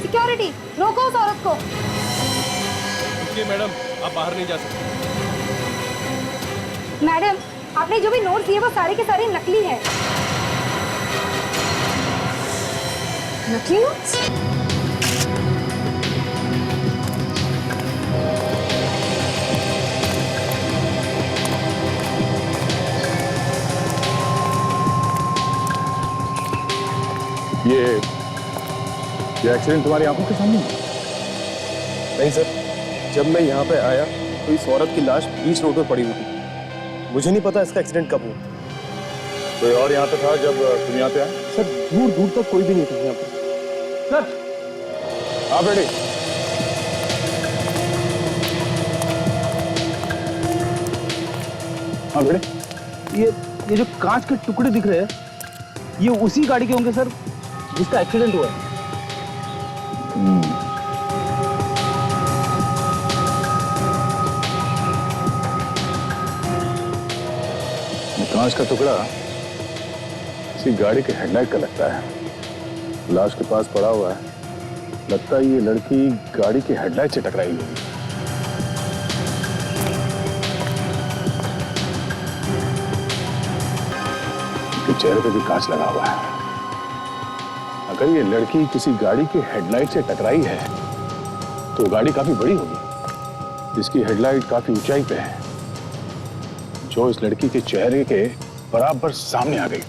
Security, रोको उस औरत को। रुकिए मैडम, आप बाहर नहीं जा सकते। मैडम, आपने जो भी नोट दिए वो सारे के सारे नकली हैं। नकली नोट्स? ये एक्सीडेंट तुम्हारी आंखों के सामने? नहीं सर, जब मैं यहाँ पे आया तो इस औरत की लाश बीच रोड पे पड़ी हुई थी। मुझे नहीं पता इसका एक्सीडेंट कब हुआ। कोई और यहाँ पे था जब तुम यहाँ पे आए? सर दूर दूर तक कोई भी नहीं था यहाँ पे। सर, हाँ बेटी। हाँ बेटे, ये जो कांच के टुकड़े दिख रहे हैं, ये उसी गाड़ी के होंगे सर जिसका एक्सीडेंट हुआ है। कांच का टुकड़ा किसी गाड़ी के हेडलाइट का लगता है। लाश के पास पड़ा हुआ है। लगता है ये लड़की गाड़ी के हेडलाइट से टकराई होगी। इसके चेहरे पे भी कांच लगा हुआ है। अगर ये लड़की किसी गाड़ी के हेडलाइट से टकराई है तो गाड़ी काफी बड़ी होगी। इसकी हेडलाइट काफी ऊंचाई पे है, जो इस लड़की के चेहरे के बराबर सामने आ गई।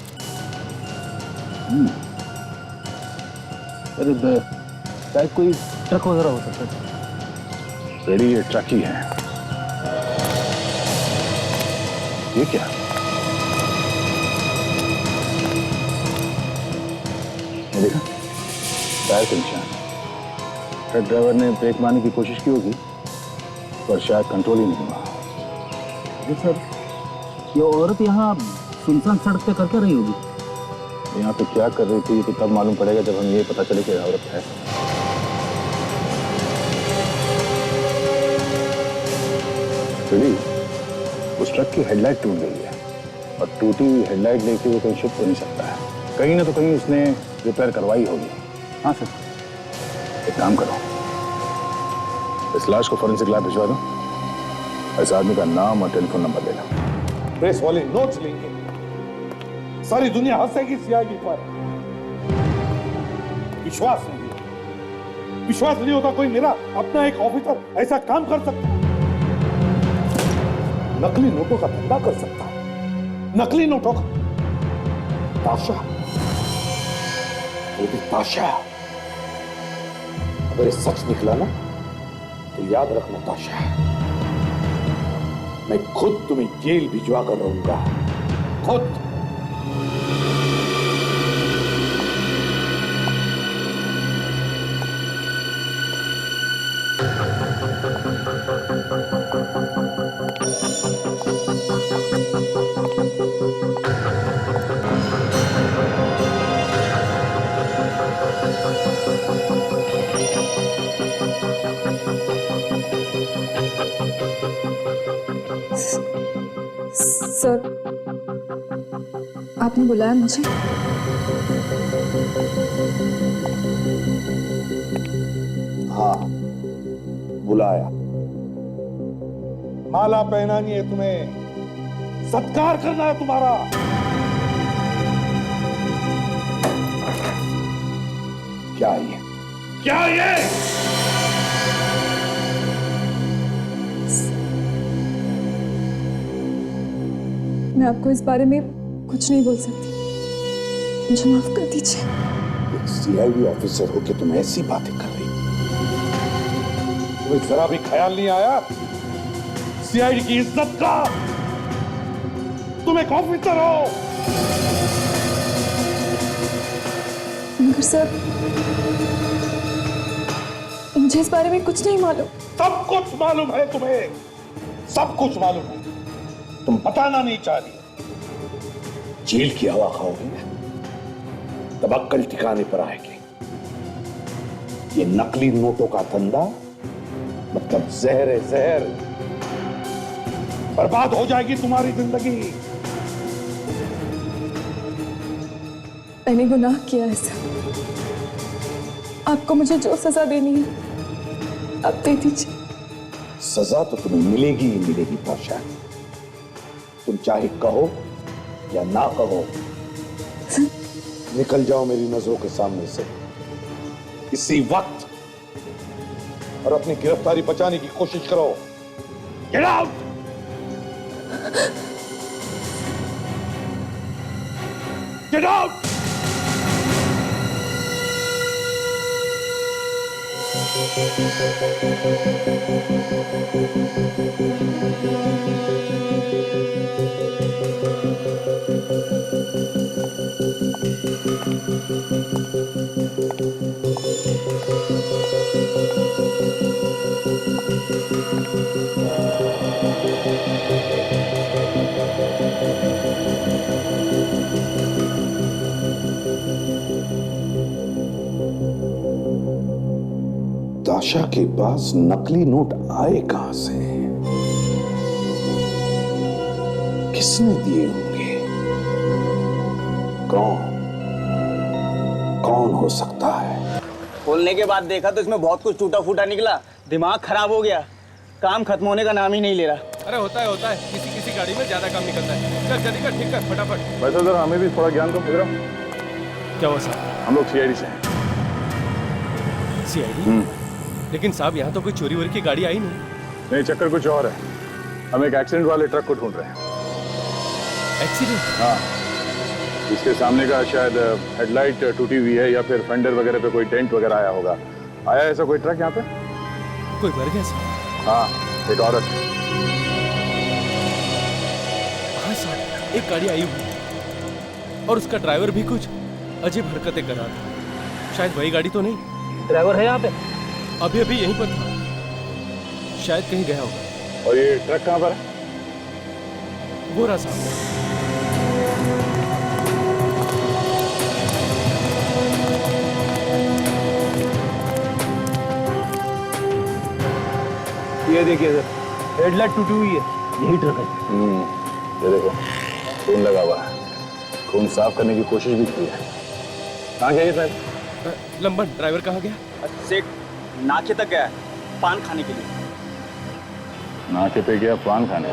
अरे शायद कोई ट्रक वगैरह हो सकता है। रेडी, ये ट्रक ही है। ये क्या? ये देखा, टायर के निशान। ट्रक ड्राइवर ने ब्रेक मारने की कोशिश की होगी पर शायद कंट्रोल ही नहीं हुआ। अरे सर, ये औरत यहाँ सुनसान सड़क पे कर रही होगी। यहाँ पे क्या कर रही थी तो तब मालूम पड़ेगा जब हम ये पता चले कि औरत है। उस ट्रक की हेडलाइट टूट गई है और टूटी हुई हेडलाइट लेके वो कहीं शिफ्ट हो नहीं सकता है। कहीं ना तो कहीं उसने रिपेयर करवाई होगी। हाँ सर। एक काम करो, इस लाश को फोरेंसिक लैब भिजवा दो। इस आदमी का नाम और टेलीफोन नंबर ले लो। प्रेस वाले नोट्स लेंगे, सारी दुनिया हंसेगी सीआईडी पर। विश्वास नहीं होता कोई मेरा अपना एक ऑफिसर ऐसा काम कर सकता है? नकली नोटों का धंधा कर सकता है, नकली नोटों का। ताशा, वो भी ताशा। अगर ये सच निकला ना तो याद रखना ताशा, मैं खुद तुम्हें जेल भिजवा कर रहूंगा, खुद। सर, आपने बुलाया मुझे? हाँ, बुलाया। माला पहनानी है तुम्हें, सत्कार करना है तुम्हारा। क्या ये, क्या ये? मैं आपको इस बारे में कुछ नहीं बोल सकती, मुझे माफ कर दीजिए। एक सीआईडी ऑफिसर होकर तुम ऐसी बातें कर रही, तुम्हें जरा भी ख्याल नहीं आया सीआईडी की इज्जत का? तुम एक ऑफिसर हो। मगर सर, मुझे इस बारे में कुछ नहीं मालूम। सब कुछ मालूम है तुम्हें, सब कुछ मालूम है। तुम बताना नहीं चाह रही। जेल की हवा खाओगे तब अक्कल ठिकाने पर आएगी। ये नकली नोटों का धंधा मतलब जहर है, जहर। बर्बाद हो जाएगी तुम्हारी जिंदगी। मैंने गुनाह किया है सर, आपको मुझे जो सजा देनी है आप दे दीजिए। सजा तो तुम्हें मिलेगी ही मिलेगी ताशा। तुम चाहे कहो या ना कहो, निकल जाओ मेरी नजरों के सामने से इसी वक्त और अपनी गिरफ्तारी बचाने की कोशिश करो। Get out! Get out! ताशा के पास नकली नोट आए कहां से? किसने दिए होंगे? कौन हो सकता है? खोलने के बाद देखा तो इसमें बहुत कुछ टूटा फूटा निकला। दिमाग खराब हो गया, काम खत्म होने का नाम ही नहीं ले रहा। अरे होता है किसी किसी गाड़ी में ज्यादा काम निकलता है। चल जल्दी कर, ठीक कर फटाफट। वैसे सर हमें भी थोड़ा ज्ञान दो। इधर क्या हुआ साहब? हम लोग सीआईडी से हैं। सीआईडी? लेकिन साहब यहाँ तो कोई चोरी वोरी की गाड़ी आई नहीं, चक्कर कुछ और है। हम एक एक्सीडेंट वाले ट्रक को ढूंढ रहे हैं। एक्सीडेंट? हाँ, इसके सामने का शायद हेडलाइट टूटी हुई है या फिर फेंडर वगैरह पे कोई डेंट वगैरह आया होगा। आया ऐसा कोई ट्रक यहाँ पे? कोई मर गया साहब? हाँ, एक औरत। हाँ साहब, एक गाड़ी आई हुई और उसका ड्राइवर भी कुछ अजीब हरकतें कर रहा था। शायद वही गाड़ी तो नहीं। ड्राइवर है यहाँ पे? अभी यहीं पर था, शायद कहीं गया होगा। और ये ट्रक कहाँ पर है? वो रहा साहब। ये देखिए सर, हेडलाइट टूटी हुई है, यही ट्रक है। ये देखो, खून लगा हुआ है। खून साफ करने की कोशिश भी की है। कहाँ गया ये ड्राइवर? लंबन ड्राइवर कहाँ गया? सेठ नाके तक गया पान खाने के लिए। नाके पे गया पान खाने?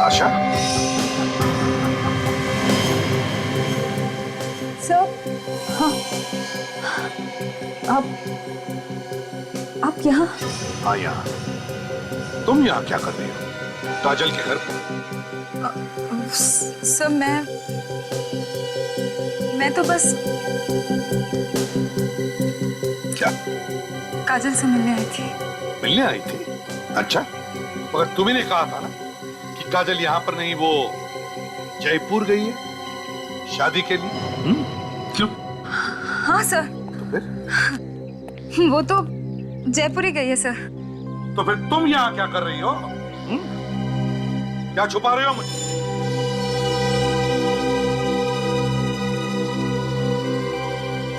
आशा, सर, हाँ, आप यहाँ? हाँ यहाँ। तुम यहाँ क्या कर रही हो? काजल के घर पे? सर मैं तो बस क्या? काजल से मिलने आई थी। मिलने आई थी? अच्छा, मगर तुम्ही ने कहा था ना कि काजल यहाँ पर नहीं, वो जयपुर गई है शादी के लिए। क्यों? हाँ सर। तो फिर? वो तो जयपुर ही गई है सर। तो फिर तुम यहाँ क्या कर रही हो? क्या छुपा रहे हो मुझे?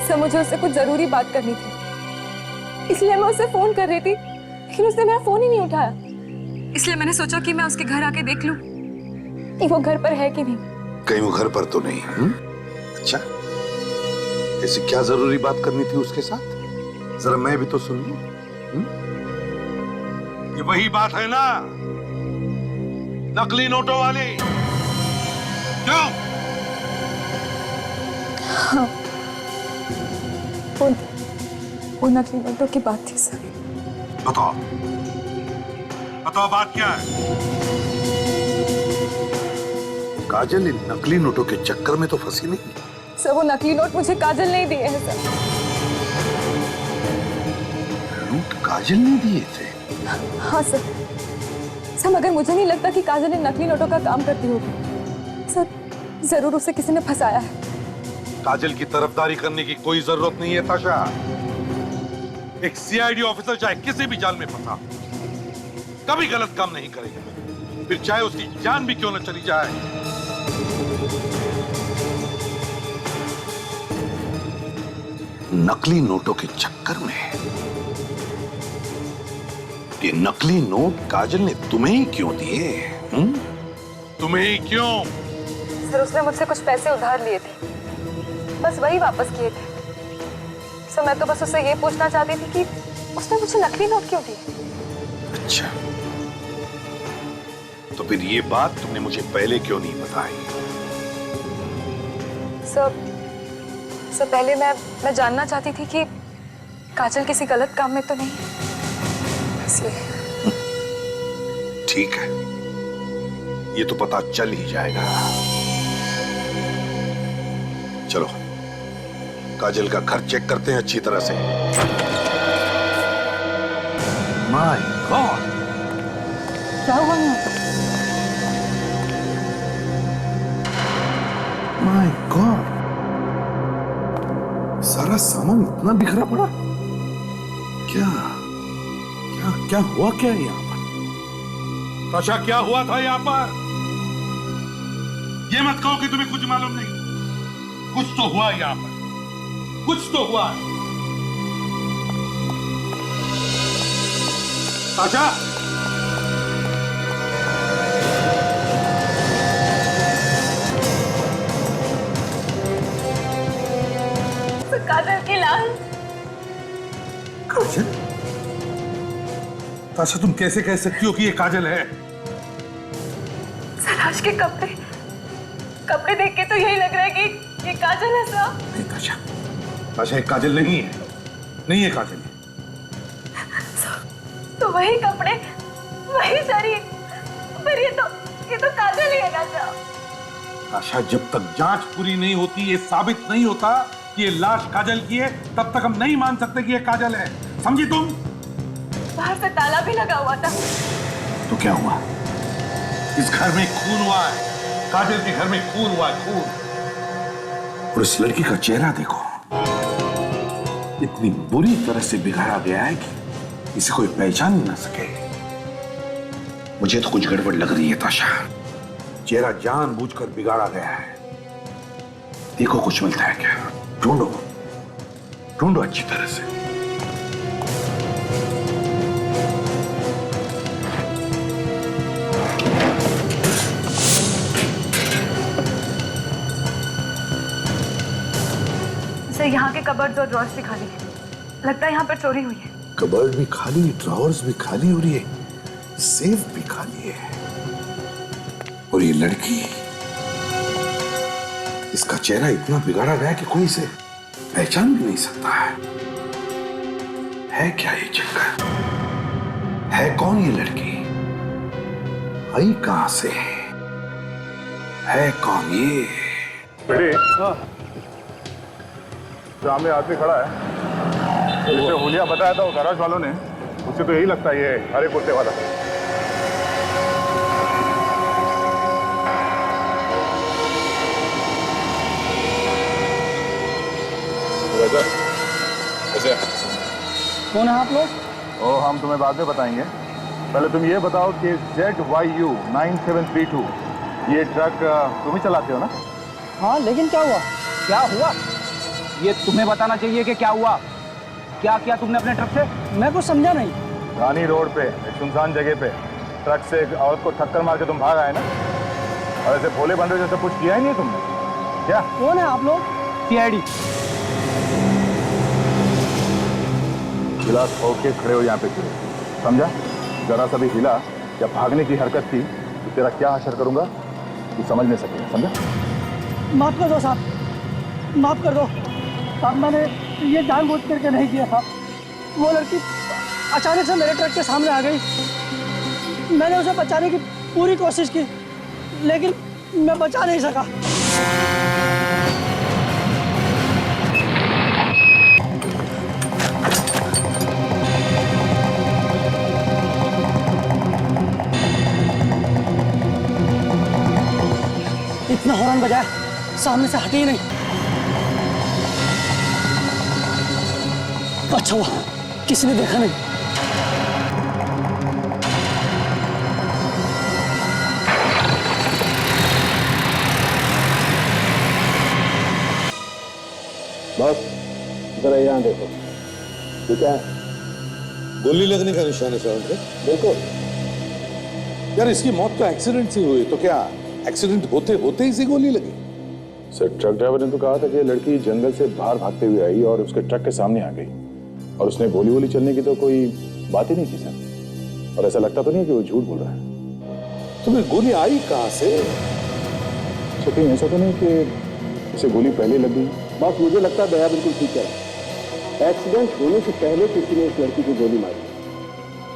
सर मुझे उससे कुछ जरूरी बात करनी थी, इसलिए मैं उसे फोन कर रही थी, लेकिन उसने मेरा फोन ही नहीं उठाया। इसलिए मैंने सोचा कि मैं उसके घर आके देख लूं कि वो घर पर है कि नहीं। कहीं वो घर पर तो नहीं है? अच्छा, ऐसी क्या जरूरी बात करनी थी उसके साथ? जरा मैं भी तो सुन लूं। ये वही बात है ना, नकली नोटों वाली? क्यों? हाँ, वो नकली नोटों की बात थी सर। बताओ बताओ, बात क्या है? काजल इन नकली नोटों के चक्कर में तो फंसी नहीं? सर वो नकली नोट मुझे काजल नहीं दिए हैं सर। नोट काजल ने दिए थे? हाँ सर। मगर मुझे नहीं लगता कि काजल इन नकली नोटों का काम करती होगी। सर जरूर उसे किसी ने फंसाया है। काजल की तरफदारी करने की कोई जरूरत नहीं है ताशा। एक सीआईडी ऑफिसर चाहे किसी भी जाल में फंसा कभी गलत काम नहीं करेगा, फिर चाहे उसकी जान भी क्यों न चली जाए। नकली नोटों के चक्कर में ये नकली नोट काजल ने तुम्हें ही क्यों दिए? तुम्हें ही क्यों? सर उसने मुझसे कुछ पैसे उधार लिए थे, बस वही वापस किए थे। सर मैं तो बस उससे ये पूछना चाहती थी कि उसने मुझे नकली नोट क्यों दिए। अच्छा, तो फिर ये बात तुमने मुझे पहले क्यों नहीं बताई? सर पहले मैं जानना चाहती थी कि काजल किसी गलत काम में तो नहीं, इसलिए। ठीक है, ये तो पता चल ही जाएगा। चलो काजल का घर चेक करते हैं अच्छी तरह से। माय गॉड, क्या हुआ है? माय गॉड, सारा सामान इतना बिखरा पड़ा। क्या क्या क्या हुआ क्या यहाँ पर? ताशा क्या हुआ था यहाँ पर? ये मत कहो कि तुम्हें कुछ मालूम नहीं। कुछ तो हुआ यहाँ पर, कुछ तो हुआ। ताशा, काजल की लाश। काजल? ताशा तुम कैसे कह सकती हो कि ये काजल है? सलाश के कपड़े देख के तो यही लग रहा है कि ये काजल है साहब। नहीं ताशा, ताशा ये काजल नहीं है, नहीं है काजल। तो वही कपड़े, वही शरीर, फिर ये तो काजल ही है ना साहब। ताशा जब तक जांच पूरी नहीं होती, ये साबित नहीं होता कि ये लाश काजल की है, तब तक हम नहीं मान सकते कि ये काजल है। समझी तुम? बाहर से ताला भी लगा हुआ था। तो क्या हुआ? इस घर में खून हुआ है, काजल के घर में खून हुआ है, खून। और इस लड़की का चेहरा देखो, इतनी बुरी तरह से बिगाड़ा गया है कि इसे कोई पहचान ना सके। मुझे तो कुछ गड़बड़ लग रही है ताशा। चेहरा जानबूझकर बिगाड़ा गया है। देखो कुछ मिलता है क्या? ढूंढो, ढूंढो अच्छी तरह से। यहाँ के कबर्ड्स और ड्रॉर्स भी खाली है, लगता है यहाँ पर चोरी हुई है। कबर्ड भी खाली, ड्रॉर्स भी खाली हो रही है, सेफ भी खाली है। और ये लड़की, इसका चेहरा इतना बिगाड़ा गया कि कोई इसे पहचान भी नहीं सकता है क्या ये चक्कर? है कौन ये लड़की? आई कहां से? है कौन ये? बेटे, सामने आदमी खड़ा है, जिसे हुलिया बताया था वो गैराज वालों ने, उसे तो यही लगता है ये हरे कुर्ते वाला। कैसे? कौन है आप लोग? ओ हम तुम्हें बाद में बताएंगे, पहले तुम ये बताओ कि ZYU 9732 ये ट्रक तुम ही चलाते हो ना? हाँ, लेकिन क्या हुआ? क्या हुआ ये तुम्हें बताना चाहिए कि क्या हुआ। क्या किया तुमने अपने ट्रक से? मैं कुछ समझा नहीं। रानी रोड पे एक सुनसान जगह पे ट्रक से एक औरत को टक्कर मार के तुम भाग आए ना, और ऐसे भोले बंदे जैसे कुछ किया ही नहीं तुमने क्या? कौन है आप लोग? CID। गिलास खोल के खड़े हो यहाँ पे, समझा? जरा सा भी हिला या भागने की हरकत की तो तेरा क्या असर करूंगा तू समझ नहीं सकेगा, समझा? माफ कर दो साहब, माफ कर दो साहब, मैंने ये जानबूझ करके नहीं किया था। वो लड़की अचानक से मेरे ट्रक के सामने आ गई, मैंने उसे बचाने की पूरी कोशिश की, लेकिन मैं बचा नहीं सका। इतना हॉर्न बजाया, सामने से हटी ही नहीं। अच्छा हुआ किसी ने देखा नहीं। बस जरा यहाँ देखो, ये क्या है? गोली लगने का निशान है साहब। बिल्कुल। यार इसकी मौत तो एक्सीडेंट से हुई, तो क्या एक्सीडेंट होते होते ही से गोली लगी? सर ट्रक ड्राइवर ने तो कहा था कि लड़की जंगल से बाहर भागते हुए आई और उसके ट्रक के सामने आ गई, और उसने गोली वोली चलने की तो कोई बात ही नहीं की सर। और ऐसा लगता तो नहीं कि वो झूठ बोल रहा है। तुम्हें गोली आई कहां से? तो कहीं ऐसा तो नहीं कि उसे गोली पहले लग गई? बस मुझे लगता है दया बिल्कुल ठीक है। एक्सीडेंट होने से पहले किसी ने इस लड़की को गोली मारी।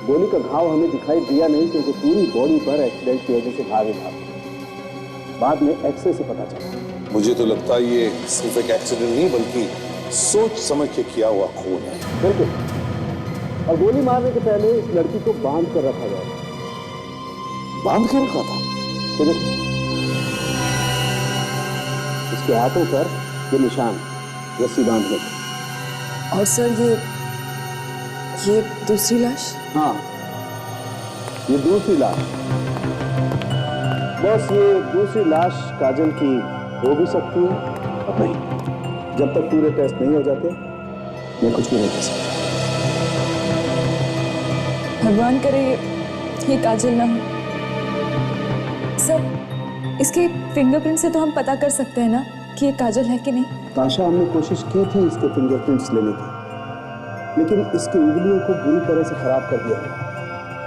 गोली का घाव हमें दिखाई दिया नहीं क्योंकि पूरी बॉडी पर एक्सीडेंट की वजह से घाव ही घाव। बाद में एक्सरे से पता चला। मुझे तो लगता है ये सिर्फ एक एक्सीडेंट नहीं बल्कि सोच समझ के किया हुआ खून है। बिल्कुल। और गोली मारने के पहले इस लड़की को बांध कर रखा गया था। बांध के रखा था? ये देखो, इसके हाथों पर ये निशान रस्सी बांधने के। और सर ये दूसरी लाश? हाँ, ये दूसरी लाश। बस ये दूसरी लाश काजल की हो भी सकती है और नहीं। जब तक पूरे टेस्ट नहीं हो जाते मैं कुछ भी नहीं कह सकता। भगवान करे ये काजल ना हो। सर इसके फिंगरप्रिंट से तो हम पता कर सकते हैं ना कि ये काजल है कि नहीं? ताशा, हमने कोशिश की थी इसके फिंगरप्रिंट्स लेने की, लेकिन इसकी उंगलियों को बुरी तरह से खराब कर दिया गया।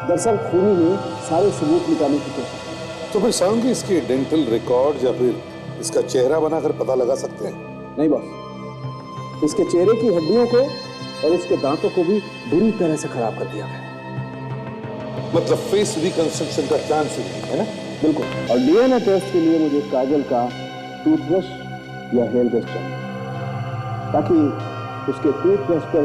दरअसल खूनी ने सारे सबूत निकालने की कोशिश की। तो फिर सांगे इसके डेंटल रिकॉर्ड या फिर इसका चेहरा बनाकर पता लगा सकते हैं? नहीं बॉस, इसके चेहरे की हड्डियों को और इसके दांतों को भी बुरी तरह से खराब कर दिया गया। मतलब फेस रिकंस्ट्रक्शन का चांस ही नहीं है ना? बिल्कुल। और डीएनए टेस्ट के लिए मुझे काजल का टूथब्रश या हेयर ब्रश चाहिए, ताकि उसके टूथब्रश पर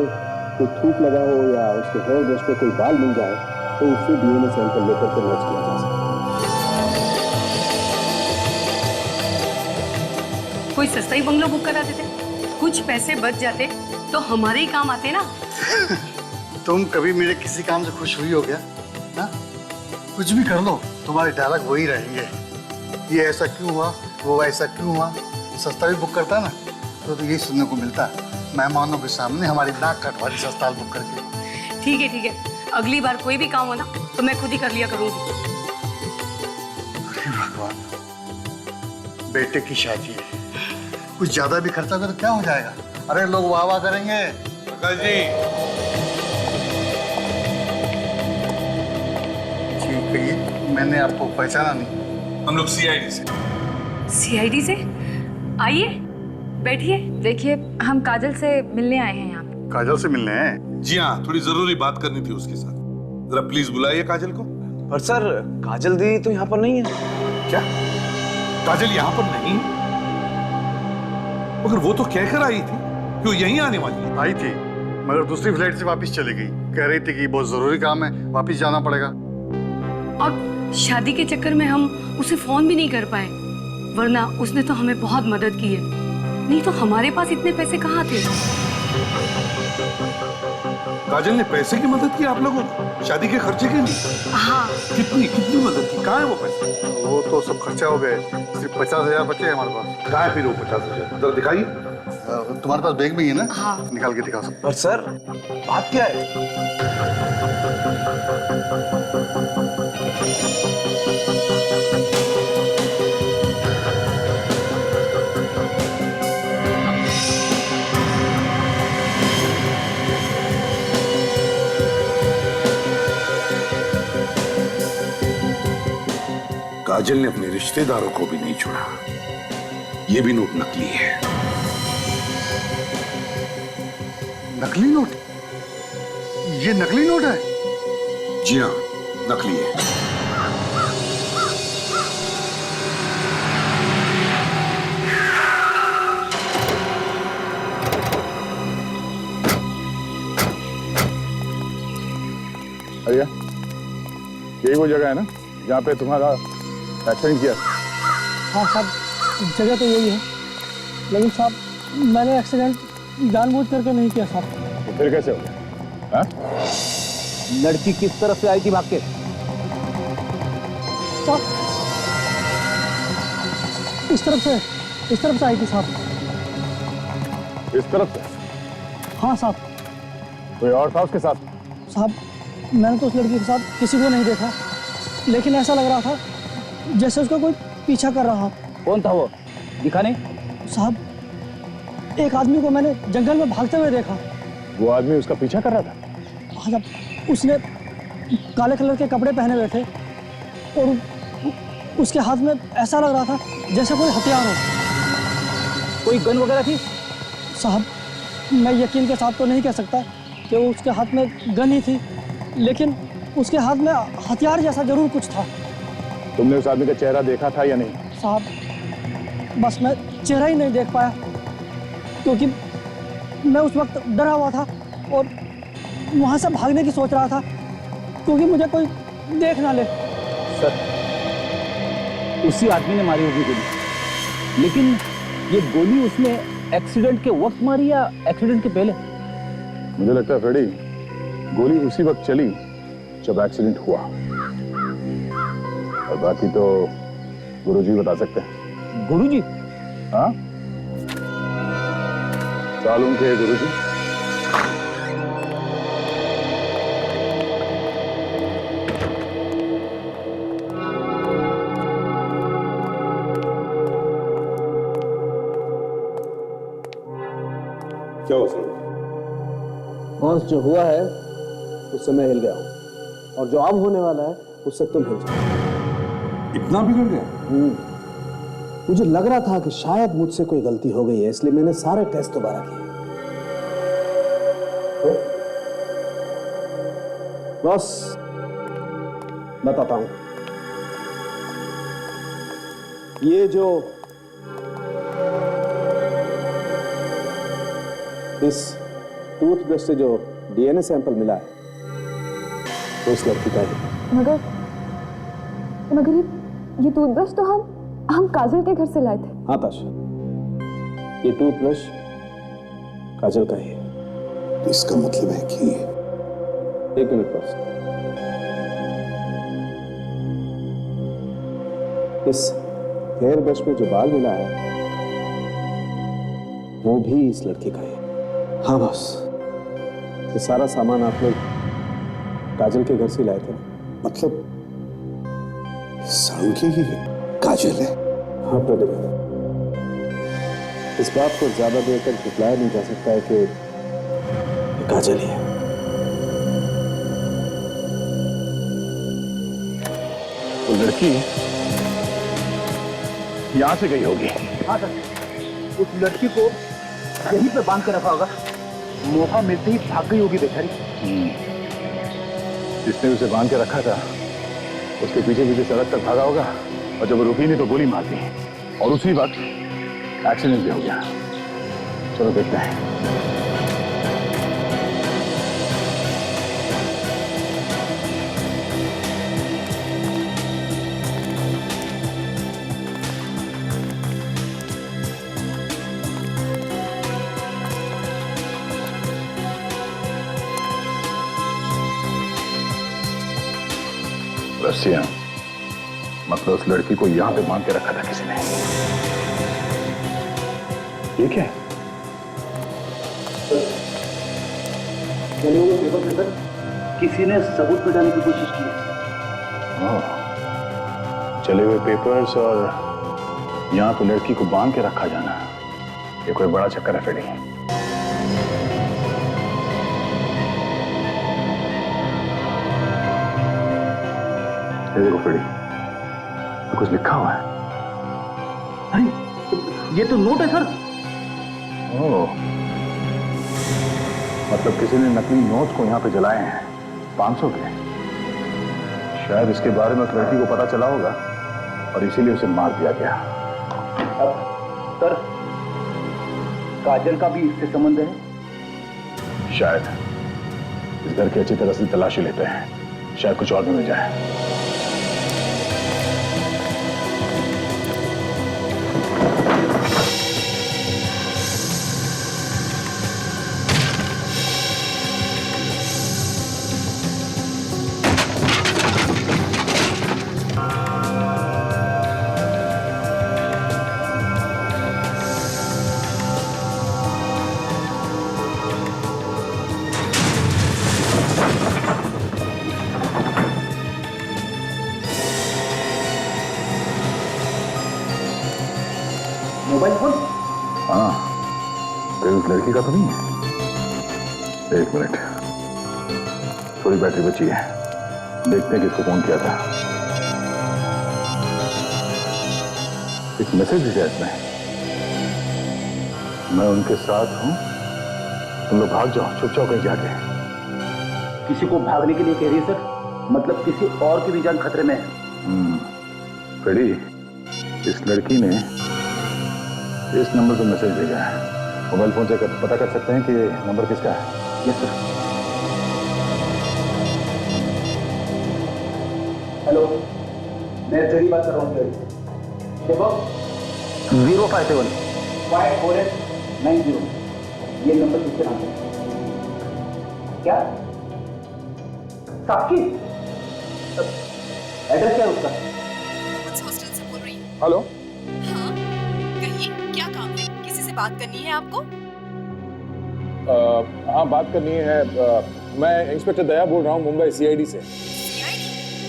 कोई थूक लगा हो या उसके हेयर ब्रश पे कोई बाल मिल जाए तो उससे डीएनए सैंपल लेकर के मैच किया जा सके। कोई सस्ता ही बंगलो बुक करा देते, कुछ पैसे बच जाते तो हमारे ही काम आते ना। तुम कभी मेरे किसी काम से खुश हुई हो क्या? ना? कुछ भी कर लो तुम्हारे डायलॉग वही रहेंगे। ये ऐसा क्यों हुआ, वो ऐसा क्यों हुआ। सस्ता भी बुक करता ना तो यही सुनने को मिलता। मेहमानों के सामने हमारी नाक कटवा दी सस्ता बुक करके। ठीक है, अगली बार कोई भी काम हो ना तो मैं खुद ही कर लिया करूंगी। अरे भगवान, बेटे की शादी है, कुछ ज्यादा भी खर्चा कर तो क्या हो जाएगा? अरे लोग वाह वाह करेंगे। ठीक है, ये मैंने आपको पहचाना नहीं। हम लोग सीआईडी से। सीआईडी से? आइए बैठिए। देखिए, हम काजल से मिलने आए हैं यहाँ। काजल से मिलने हैं? जी हाँ, थोड़ी जरूरी बात करनी थी उसके साथ। जरा प्लीज बुलाइए काजल को। पर सर काजल दी तो यहाँ पर नहीं है। क्या काजल यहाँ पर नहीं? मगर वो तो कहकर आई थी कि वो यहीं आने वाली है। आई थी मगर दूसरी फ्लाइट से वापस चली गई। कह रही थी कि बहुत जरूरी काम है, वापस जाना पड़ेगा। और शादी के चक्कर में हम उसे फोन भी नहीं कर पाए, वरना उसने तो हमें बहुत मदद की है। नहीं तो हमारे पास इतने पैसे कहाँ थे। काजल ने पैसे की मदद की आप लोगों को शादी के खर्चे के लिए? हाँ। कितनी मदद की? कहाँ है वो पैसे? वो तो सब खर्चा हो गए, सिर्फ 50,000 बचे हैं हमारे पास। कहाँ है फिर वो 50,000? जरा दिखाइए। तुम्हारे पास बैग में ही है ना? हाँ। निकाल के दिखा सकते। पर सर बात क्या है? काजल ने अपने रिश्तेदारों को भी नहीं छोड़ा। ये भी नोट नकली है। नकली नोट? ये नकली नोट है? जी हाँ, नकली है। अरिया, यही वो जगह है ना जहाँ पे तुम्हारा एक्सीडेंट किया? हाँ साहब, जगह तो यही है, लेकिन साहब मैंने एक्सीडेंट जानबूझ करके नहीं किया साहब। फिर कैसे हो गया? हाँ? लड़की किस तरफ से आई थी भाग के? साहब इस तरफ से आई थी साहब। इस तरफ से? हाँ साहब। कोई और था उसके साथ? साहब मैंने तो उस लड़की के साथ किसी को नहीं देखा, लेकिन ऐसा लग रहा था जैसे उसका कोई पीछा कर रहा। कौन था वो, दिखा नहीं? साहब एक आदमी को मैंने जंगल में भागते हुए देखा। वो आदमी उसका पीछा कर रहा था? हाँ साहब, उसने काले कलर के कपड़े पहने हुए थे और उसके हाथ में ऐसा लग रहा था जैसे कोई हथियार हो। कोई गन वगैरह थी? साहब मैं यकीन के साथ तो नहीं कह सकता कि वो उसके हाथ में गन ही थी, लेकिन उसके हाथ में हथियार जैसा जरूर कुछ था। तुमने उस आदमी का चेहरा देखा था या नहीं? साहब बस मैं चेहरा ही नहीं देख पाया, क्योंकि मैं उस वक्त डरा हुआ था और वहां से भागने की सोच रहा था, क्योंकि मुझे कोई देख ना ले। सर उसी आदमी ने मारी होगी गोली, लेकिन ये गोली उसने एक्सीडेंट के वक्त मारी या एक्सीडेंट के पहले? मुझे लगता है फ्रेडी, गोली उसी वक्त चली जब एक्सीडेंट हुआ, और बाकी तो गुरुजी बता सकते हैं। गुरुजी? हाँ सालून के गुरुजी। क्या हो सर? बॉस जो हुआ है उससे मैं हिल गया हूं, और जो अब होने वाला है उससे तुम हिल जाओ। इतना बिगड़ गया? मुझे लग रहा था कि शायद मुझसे कोई गलती हो गई है, इसलिए मैंने सारे टेस्ट दोबारा किए। तो बॉस बताता हूं, ये जो इस टूथब्रश से जो डीएनए सैंपल मिला है तो इस लड़की का है। मगर ये टूथब्रश तो हम काजल के घर से लाए थे। हाँ ताशा, ये टूथब्रश काजल का ही है। इसका मतलब है कि एक मिनट बस, इस हेयर ब्रश में जो बाल मिला है वो भी इस लड़की का है। हाँ बॉस, ये सारा सामान आप लोग काजल के घर से लाए थे? मतलब साड़ू की ही काजल है? हाँ प्रदीप, इस बात को ज्यादा देर तक झुटलाया नहीं जा सकता है कि ये काजल ही है। वो लड़की यहां से गई होगी। हाँ सर, उस लड़की को यहीं पे बांध कर रखा होगा, मौका मिलते ही भाग गई होगी बेचारी। जिसने उसे बांध के रखा था उसके पीछे पीछे सड़क तक भागा होगा, और जब वो रुकी नहीं तो गोली मार दी, और उसी वक्त एक्सीडेंट भी हो गया। चलो देखते हैं। रस्सियां, मतलब उस लड़की को यहां पे बांध के रखा था किसी ने। ठीक है, चले हुए पेपर पे सर किसी ने सबूत मिटाने की कोशिश की है। चले हुए पेपर्स और यहां पे लड़की को बांध के रखा जाना, ये कोई बड़ा चक्कर है फ्रेडी। ये देखो फ्रेडी, तो कुछ लिखा हुआ है। अरे ये तो नोट है सर। ओह, मतलब किसी ने नकली नोट को यहाँ पे जलाए हैं 500 के। शायद इसके बारे में उस लड़की को पता चला होगा और इसीलिए उसे मार दिया गया। सर काजल का भी इससे संबंध है? शायद। इस घर की अच्छी तरह से तलाशी लेते हैं, शायद कुछ और भी मिल जाए। साथी का तो नहीं है? एक मिनट, थोड़ी बैटरी बची है, देखते हैं किसको फोन किया था। एक मैसेज दिया इसमें, मैं उनके साथ हूं, तुम लोग भाग जाओ, छुप जाओ कहीं जाके। किसी को भागने के लिए कह रही है सर? मतलब किसी और की भी जान खतरे में है? फ्रेडी, इस लड़की ने इस नंबर पर मैसेज भेजा है। मोबाइल फोन से पता कर सकते हैं कि ये नंबर किसका है? Yes sir. हेलो, मैं फ्रेडी बात कर रहा हूँ। देखो 057 54890, ये नंबर किसके नाम है? क्या साक्षी? एड्रेस क्या है उसका? हॉस्टल से बोल रही हूँ। हेलो, हाँ, कहिए क्या काम है? किसी से बात करनी है आपको? हाँ बात करनी है। मैं इंस्पेक्टर दया बोल रहा हूँ मुंबई सीआईडी से। सीआईडी?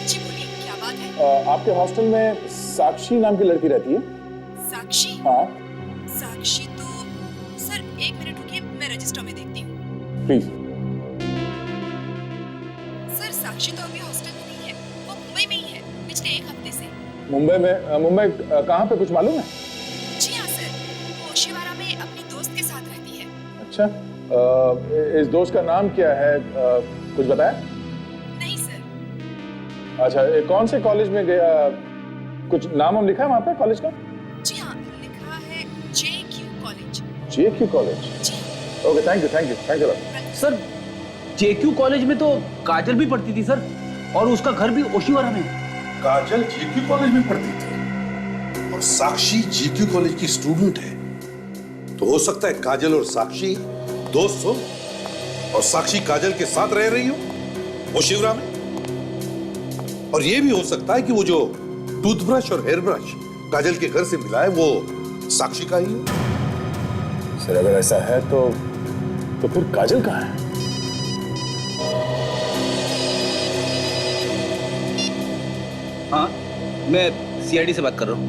जी बोलिए, क्या बात है? आपके हॉस्टल में साक्षी नाम की लड़की रहती है? साक्षी? हाँ साक्षी तो सर एक मिनट रुकिए, मैं रजिस्टर में देखती हूँ। प्लीज। सर साक्षी तो अभी हॉस्टल में नहीं है, वो मुंबई में ही है पिछले 1 हफ्ते से। मुंबई कहाँ पे कुछ मालूम है? जी हाँ सर, वो शिवारा में अपनी दोस्त के साथ रहती है। अच्छा, इस दोस्त का नाम क्या है? कुछ बताया? नहीं सर। अच्छा, कौन से कॉलेज में गया? कुछ नाम हम लिखा है वहाँ पे कॉलेज का? जी हाँ, लिखा है JQ कॉलेज। JQ college? जी। Okay, thank you. Sir JQ college में तो काजल भी पढ़ती थी सर, और उसका घर भी ओशिवारा में। काजल JQ कॉलेज में पढ़ती थी और साक्षी JQ कॉलेज की स्टूडेंट है, तो हो सकता है काजल और साक्षी दोस्त हो और साक्षी काजल के साथ रह रही हो वो शिवरा में। और ये भी हो सकता है कि वो जो टूथब्रश और हेयर ब्रश काजल के घर से मिला है वो साक्षी का ही हो। सर अगर ऐसा है तो फिर काजल कहाँ है? हाँ, मैं सीआईडी से बात कर रहा हूँ।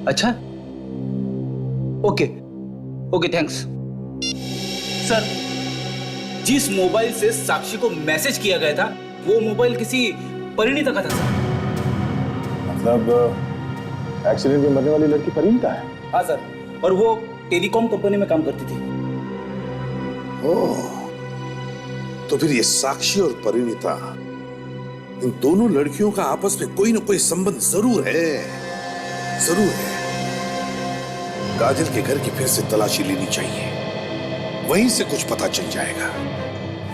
अच्छा, ओके थैंक्स। सर, जिस मोबाइल से साक्षी को मैसेज किया गया था वो मोबाइल किसी परिणीता का था सर। मतलब एक्सीडेंट में मरने वाली लड़की परिणीता है? हाँ सर, और वो टेलीकॉम कंपनी में काम करती थी। ओह, तो फिर ये साक्षी और परिणीता, इन दोनों लड़कियों का आपस में कोई ना कोई संबंध जरूर है। काजल के घर की फिर से तलाशी लेनी चाहिए, वहीं से कुछ पता चल जाएगा।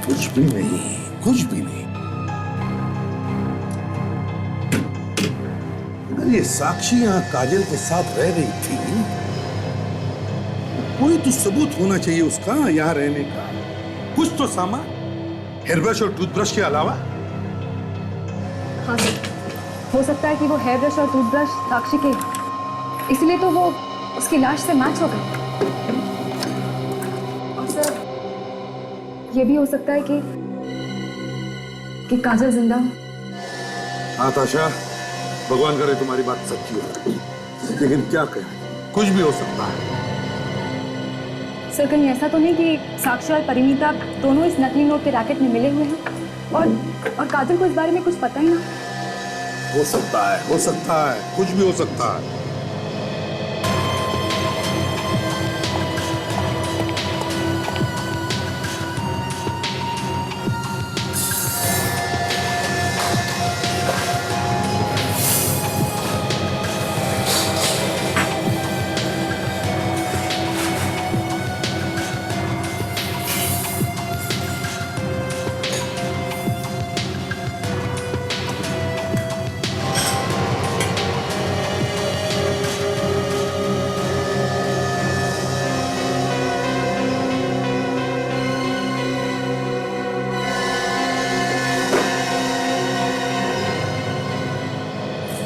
कुछ भी नहीं। अरे ये साक्षी यहाँ काजल के साथ रह रही थी, कोई तो सबूत होना चाहिए उसका यहाँ रहने का। कुछ तो सामान, हेयर ब्रश और टूथब्रश के अलावा। हाँ सर, हो सकता है कि वो हेयर ब्रश और टूथब्रश साक्षी के, इसलिए तो वो उसकी लाश से मैच हो गए। और सर ये भी हो सकता है कि काजल जिंदा हो। हाँ ताशा, भगवान करे तुम्हारी बात सच्ची हो, लेकिन क्या कहें, कुछ भी हो सकता है। सर कहीं ऐसा तो नहीं कि साक्षी और परिणीता दोनों इस नकली नोट के रैकेट में मिले हुए हैं और काजल को इस बारे में कुछ पता ही ना? हो सकता है, कुछ भी हो सकता है।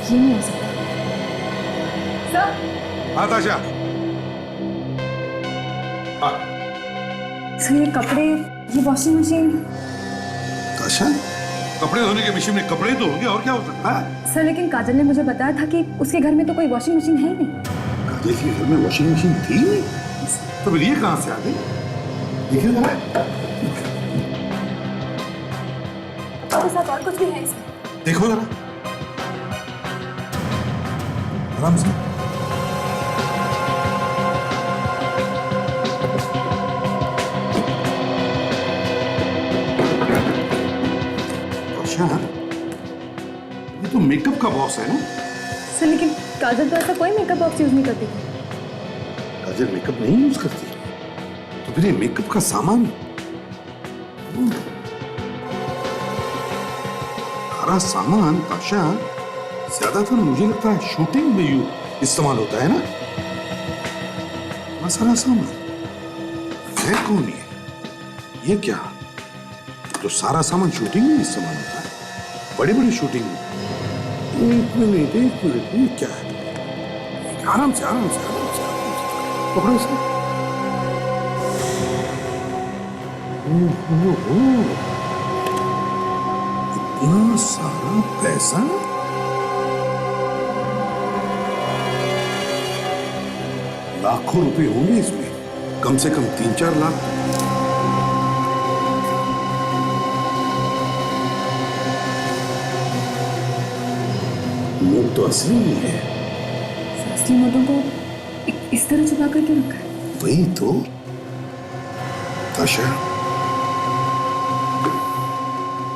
ये नहीं हो सकता। सर, हाँ ताशा, हाँ सर ये कपड़े, ये वॉशिंग मशीन। ताशा, कपड़े धोने के मशीन में कपड़े तो होंगे, और क्या हो सकता है? सर लेकिन काजल ने मुझे बताया था कि उसके घर में तो कोई वॉशिंग मशीन है ही नहीं। काजल के घर में वॉशिंग मशीन थी नहीं? तो फिर ये कहां से आ गई? देखिए जरा। आपके साथ और कुछ भी है इसमें? देखो जरा आराम से। अच्छा, ये तो मेकअप का बॉक्स है ना? सर लेकिन काजल तो ऐसा कोई मेकअप बॉक्स यूज नहीं करती थी। काजल मेकअप नहीं यूज करती, तो फिर ये मेकअप का सामान सारा सामान ताशा ज्यादातर मुझे लगता है शूटिंग में इस्तेमाल होता है ना? सारा सामान है कौन ये क्या? तो सारा सामान शूटिंग में इस्तेमाल होता है, बड़ी बड़ी शूटिंग में। एक मिनट ये क्या है? आराम से आराम से आराम से पकड़ो इसे। इतना सारा पैसा? लाखों रुपए होंगे इसमें, कम से कम 3-4 लाख। नोट तो असली ही है। असली नोटों को इस तरह छुपा कर क्यों रखा है? वही तो ताशा,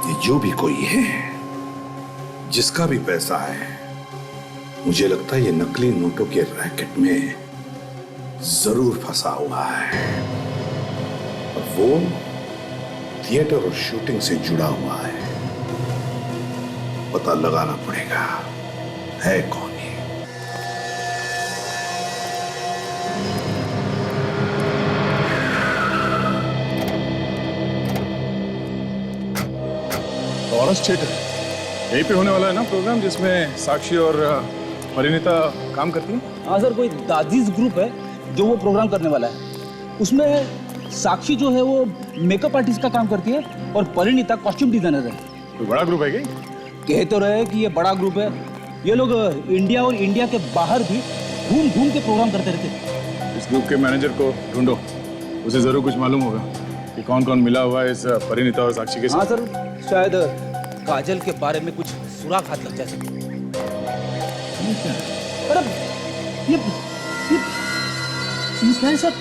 ये जो भी कोई है, जिसका भी पैसा है, मुझे लगता है ये नकली नोटों के रैकेट में जरूर फंसा हुआ है। और वो थिएटर और शूटिंग से जुड़ा हुआ है। पता लगाना पड़ेगा है कौन ये। टॉरस थिएटर यहीं पे होने वाला है ना प्रोग्राम, जिसमें साक्षी और परिणीता काम करती हैं? हाँ सर, कोई दादीज ग्रुप है जो वो प्रोग्राम करने वाला है। उसमें साक्षी जो है वो मेकअप आर्टिस्ट का काम करती है और परिणीता कॉस्ट्यूम डिजाइनर है। कोई बड़ा ग्रुप है क्या? कह तो रहे कि ये बड़ा ग्रुप है। ये लोग इंडिया और इंडिया के बाहर भी घूम घूम के प्रोग्राम करते रहते हैं। इस ग्रुप के मैनेजर को ढूंढो, उसे जरूर कुछ मालूम होगा कि कौन कौन मिला हुआ है इस परिणीता और साक्षी के साथ। हाँ सर, शायद काजल के बारे में कुछ सुराग हाथ लग जा सके। अरे ये क्या है सर?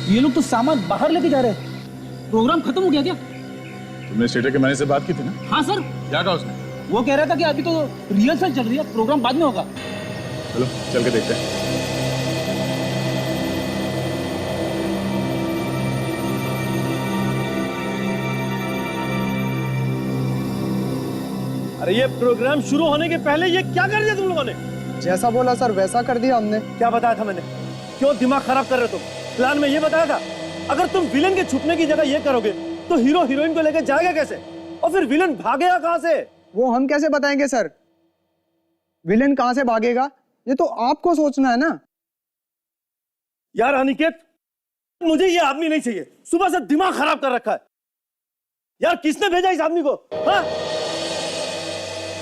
ये लोग तो सामान बाहर लेके जा रहे हैं। प्रोग्राम खत्म हो गया क्या? तुमने थिएटर के मैनेजर से बात की थी ना? हाँ सर। क्या कहा उसने? वो कह रहा था कि अभी तो रिहर्सल चल रही है, प्रोग्राम बाद में होगा। चलो चल के देखते हैं। अरे ये प्रोग्राम शुरू होने के पहले ये क्या कर दिया तुम लोगों ने? जैसा बोला सर वैसा कर दिया हमने। क्या बताया था मैंने? क्यों दिमाग खराब कर रहे तुम? प्लान में ये बताया था अगर तुम विलन के छुपने की जगह ये करोगे तो हीरो हीरोइन को लेकर जाएगा कैसे? और फिर विलन भागेगा कहां से? वो हम कैसे बताएंगे सर? विलेन कहां से भागेगा ये तो आपको सोचना है ना। यार अनिकेत, मुझे ये आदमी नहीं चाहिए। सुबह से दिमाग खराब कर रखा है। यार किसने भेजा इस आदमी को? हाँ?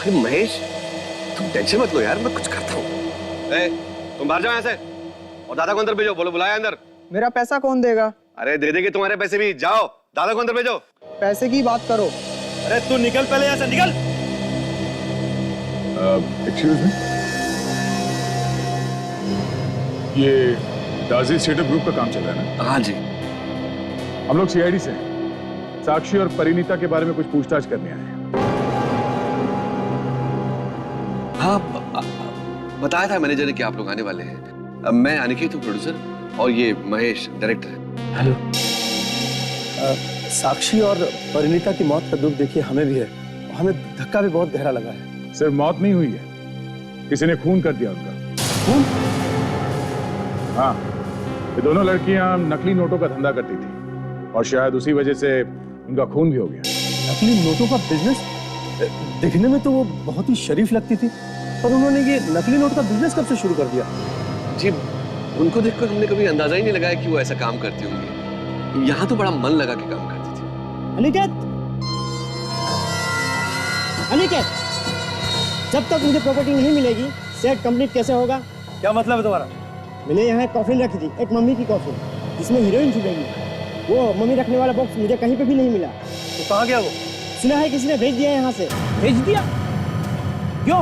अरे महेश, तुम टेंशन मत लो यार, मैं कुछ करता हूँ। तुम बाहर जाओ यहाँ से और दादा को अंदर भेजो। बोलो बुलाया अंदर। मेरा पैसा कौन देगा? अरे दे देंगे तुम्हारे पैसे भी। जाओ दादा को अंदर भेजो। पैसे की बात करो। अरे तू निकल पहले यहाँ से, निकल। एक्सक्यूज मी, ये दाजीज थिएटर ग्रुप का काम चल रहा है ना? हाँ जी। हम लोग सीआईडी से हैं। साक्षी और परिणीता के बारे में कुछ पूछताछ करने आए हैं। हाँ, बताया था मैनेजर ने कि आप लोग आने वाले हैं। मैं अनिकेत हूँ, प्रोड्यूसर, और ये महेश डायरेक्टर है। हेलो। साक्षी और परिणीता की मौत का दुख देखिए हमें भी है, और हमें धक्का भी बहुत गहरा लगा है। सिर्फ मौत नहीं हुई है, किसी ने खून कर दिया उनका। खून? हाँ, ये दोनों लड़कियां नकली नोटों का धंधा करती थी और शायद उसी वजह से उनका खून भी हो गया। नकली नोटों का बिजनेस? दिखने में तो वो बहुत ही शरीफ लगती थी, पर उन्होंने ये नकली नोट का बिजनेस कब से शुरू कर दिया? जी, उनको देखकर हमने कभी अंदाजा ही नहीं लगाया कि वो ऐसा काम करती होंगी। यहाँ तो बड़ा मन लगा के काम करती थी। अनिकेत, अनिकेत, जब तक मुझे प्रॉपर्टी नहीं मिलेगी सेट कंप्लीट कैसे होगा? क्या मतलब है तुम्हारा? मैंने यहाँ एक कॉफिन रखी थी, एक मम्मी की कॉफिन, जिसमें हीरोइन छुपेगी। वो मम्मी रखने वाला बॉक्स मुझे कहीं पे भी नहीं मिला। तो कहाँ गया वो? सुना है किसी ने भेज दिया यहाँ से। भेज दिया? क्यों?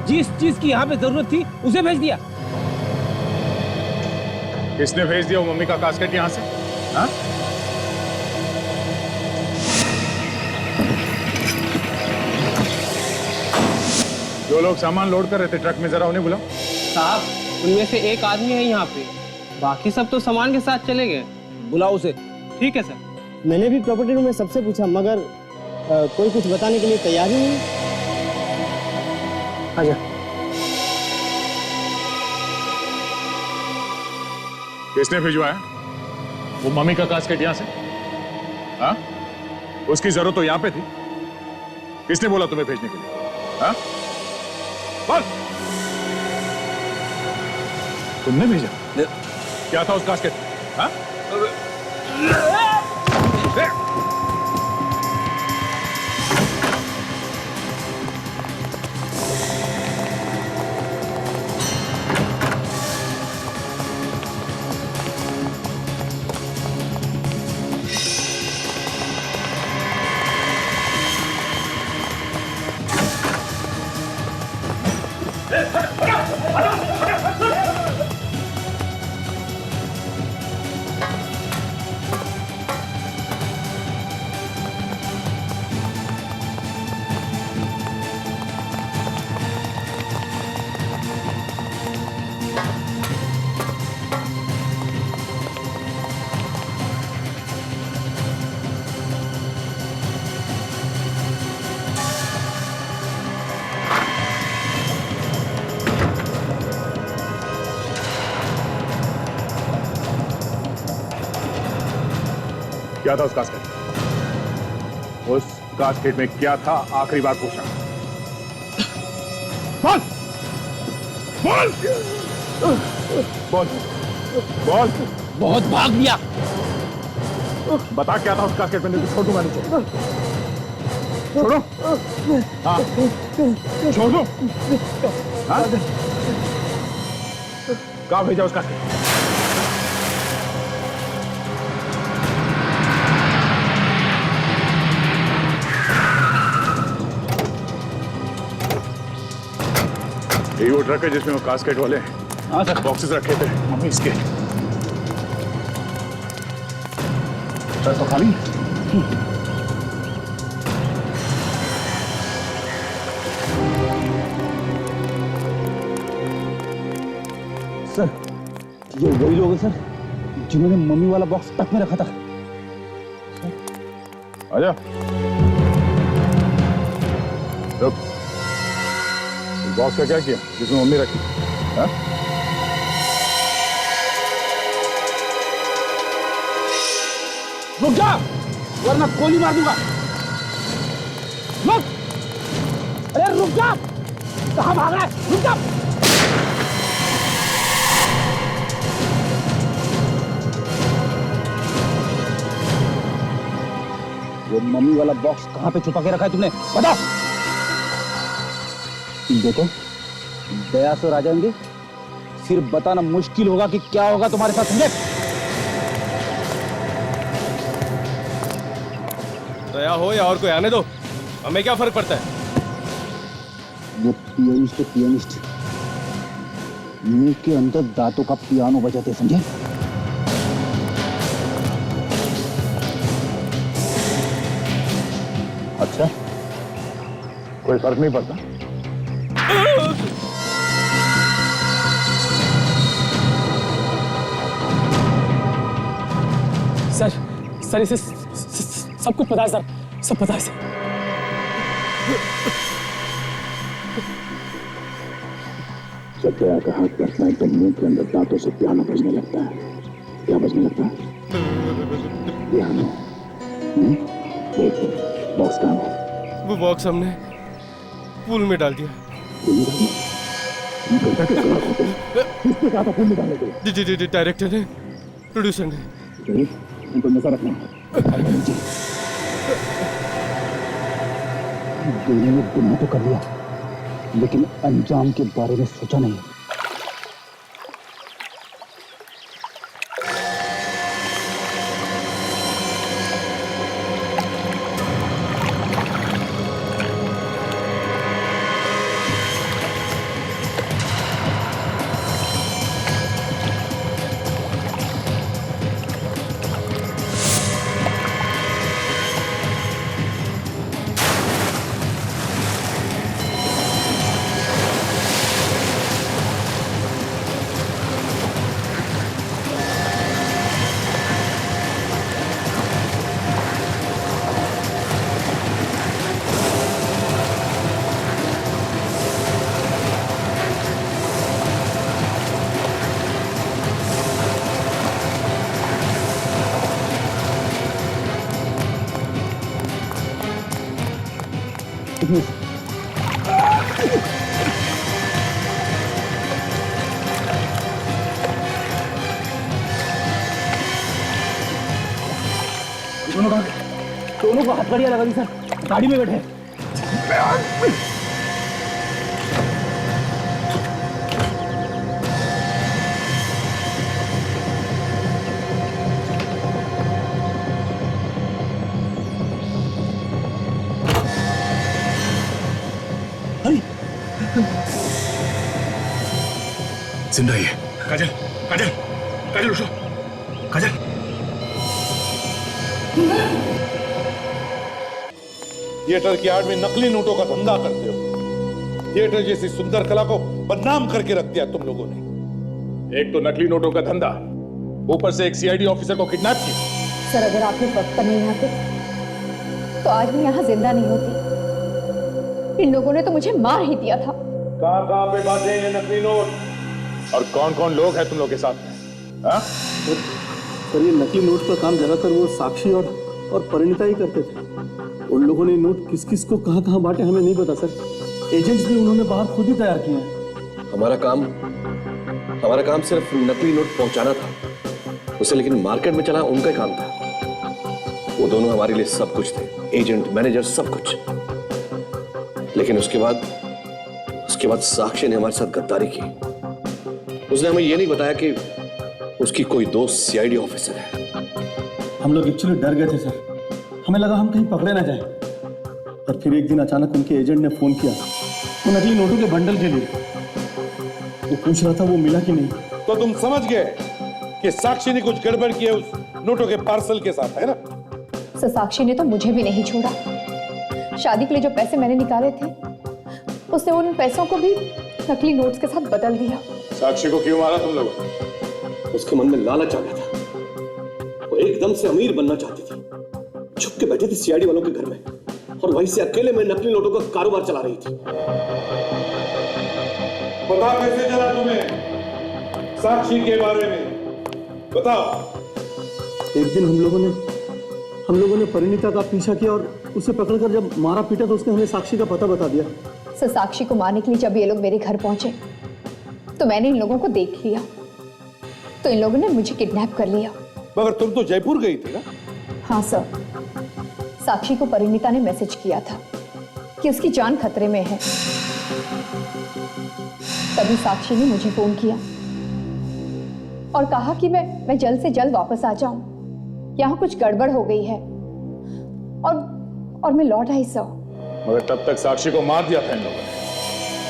जिस चीज की यहाँ पे जरूरत थी उसे भेज दिया। किसने भेज दिया वो मम्मी का कास्केट यहाँ से? हाँ? जो लोग सामान लोड कर रहे थे ट्रक में, जरा उन्हें बुलाओ। साहब, उनमें से एक आदमी है यहाँ पे, बाकी सब तो सामान के साथ चले गए। बुलाओ उसे। ठीक है सर। मैंने भी प्रॉपर्टी रूम में सबसे पूछा, मगर कोई कुछ बताने के लिए तैयार ही नहीं। आजा। किसने भिजवाया वो मम्मी का कास्केट यहाँ से? हाँ? उसकी जरूरत तो यहाँ पे थी। किसने बोला तुम्हें भेजने के लिए? हाँ? बोल। तुमने भेजा? क्या था उस कास्केट? हाँ? क्या था उस कास्केट में? उस कास्केट में क्या था? आखिरी बार पूछा। बोल बोल बोल बोल। बहुत भाग लिया। बता क्या था उस कास्केट में? छोड़ दूंगा नीचे। छोड़ो। हाँ छोड़ दो। हाँ? कहाँ भेजा उस कास्केट? यही वो ट्रक है जिसमें वो कास्केट वाले बॉक्सेस रखे थे मम्मी इसके। ट्रक तो खाली। सर, ये वही लोग हैं सर जिन्होंने मम्मी वाला बॉक्स ट्रक में रखा था। आजा। रुक। बॉक्स का क्या किया जिसमें मम्मी रखी? हाँ? रुक जा, वरना गोली मार दूंगा। रुक! अरे रुक जा! कहाँ भाग रहा है? रुक जा! वो मम्मी वाला बॉक्स कहाँ पे छुपा के रखा है तुमने? बताओ। देखो, दया से आ जाएंगे, फिर बताना मुश्किल होगा कि क्या होगा तुम्हारे साथ। समझे? दया हो या और कोई आने दो, हमें क्या फर्क पड़ता है? वो पियानिस्ट पियानिस्ट मुंह के अंदर दांतों का पियानो बजाते, समझे? अच्छा, कोई फर्क नहीं पड़ता। सर इसे सब कुछ पता है सर, सब पता है सर। जब दया का हाथ पड़ता है तो मुंह के अंदर दांतों से पियानो बजने लगता है। क्या बजने लगता है? पियानो। बॉक्स कहाँ है? वो बॉक्स हमने पूल में डाल दिया। किसने कहा था पूल में डालने के लिए? जी डायरेक्टर ने, प्रोड्यूसर ने। उनको नजर रखना। दोनों ने गुनाह तो कर लिया, लेकिन अंजाम के बारे में सोचा नहीं। दोनों को हथकड़ियां लगा दी सर, गाड़ी में बैठे। जिंदा ही है। काजल, काजल, काजल उठो, काजल। थिएटर की आड़ में नकली नोटों का धंधा करते हो। थिएटर जैसी सुंदर कला को बदनाम करके रख दिया तुम लोगों ने। एक तो नकली नोटों का धंधा, ऊपर से एक सीआईडी ऑफिसर को किडनैप किया। सर, अगर आप लोग वक्त पर नहीं आते तो आज मैं यहाँ जिंदा नहीं होती। इन लोगों ने तो मुझे मार ही दिया था। कहाँ पे बांधे ये नकली नोट और कौन कौन लोग हैं तुम लोग के साथ में? हाँ? सर, ये नकली नोट का काम ज्यादातर वो साक्षी और परिणीता ही करते थे। उन लोगों ने नोट किस किस को कहाँ कहाँ बांटे हमें नहीं पता सर। एजेंट्स भी उन्होंने बाहर खुद ही तैयार किए हैं। हमारा काम सिर्फ नकली नोट पहुंचाना था उसे, लेकिन मार्केट में चला उनका काम था। वो दोनों हमारे लिए सब कुछ थे, एजेंट, मैनेजर, सब कुछ। लेकिन उसके बाद साक्षी ने हमारे साथ गद्दारी की। उसने हमें यह नहीं बताया कि उसकी कोई दोस्त सीआईडी ऑफिसर है। हम लोग एक्चुअली डर गए थे सर, हमें लगा हम कहीं पकड़े ना जाए। और फिर एक दिन अचानक उनके एजेंट ने फोन किया वो नकली नोटों के बंडल के लिए। वो पूछ रहा था वो मिला कि नहीं। तो तुम समझ गए कि साक्षी ने कुछ गड़बड़ की है उस नोटों के पार्सल के साथ, है ना? सर, साक्षी ने तो मुझे भी नहीं छोड़ा। शादी के लिए जो पैसे मैंने निकाले थे उसने उन पैसों को भी नकली नोट्स के साथ बदल दिया। साक्षी को क्यों मारा तुम लोगों? उसके मन में लालच आ गया था। वो एकदम से अमीर बनना चाहती थी। छुप के बैठी थी सीआईडी वालों के घर में और वहीं से अकेले में नकली नोटों का कारोबार चला रही थी। पता कैसे चला तुम्हें साक्षी के बारे में? बताओ। एक दिन हम लोगों ने परिणीता का पीछा किया और उसे पकड़कर जब मारा पीटा तो उसने हमें साक्षी का पता बता दिया। सर, साक्षी को मारने के लिए जब ये लोग मेरे घर पहुंचे तो मैंने इन लोगों को देख लिया, तो इन लोगों ने मुझे किडनैप कर लिया। मगर तुम तो जयपुर गई थी ना? हाँ सर, साक्षी को परिणीता ने मैसेज किया था कि उसकी जान खतरे में है। तभी साक्षी ने मुझे फोन किया और कहा कि मैं जल्द से जल्द वापस आ जाऊं, यहाँ कुछ गड़बड़ हो गई है। और मैं लौट आई सर। मगर तब तक साक्षी को मार दिया था इन लोगों ने।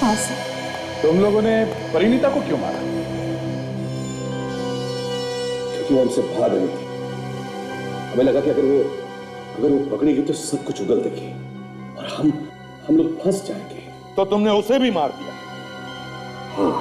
हाँ सर। तुम लोगों ने परिणीता को क्यों मारा? क्योंकि वो हमसे भाग रही थी। हमें लगा कि अगर वो पकड़ेगी तो सब कुछ उगल देगी और हम लोग फंस जाएंगे। तो तुमने उसे भी मार दिया? हाँ।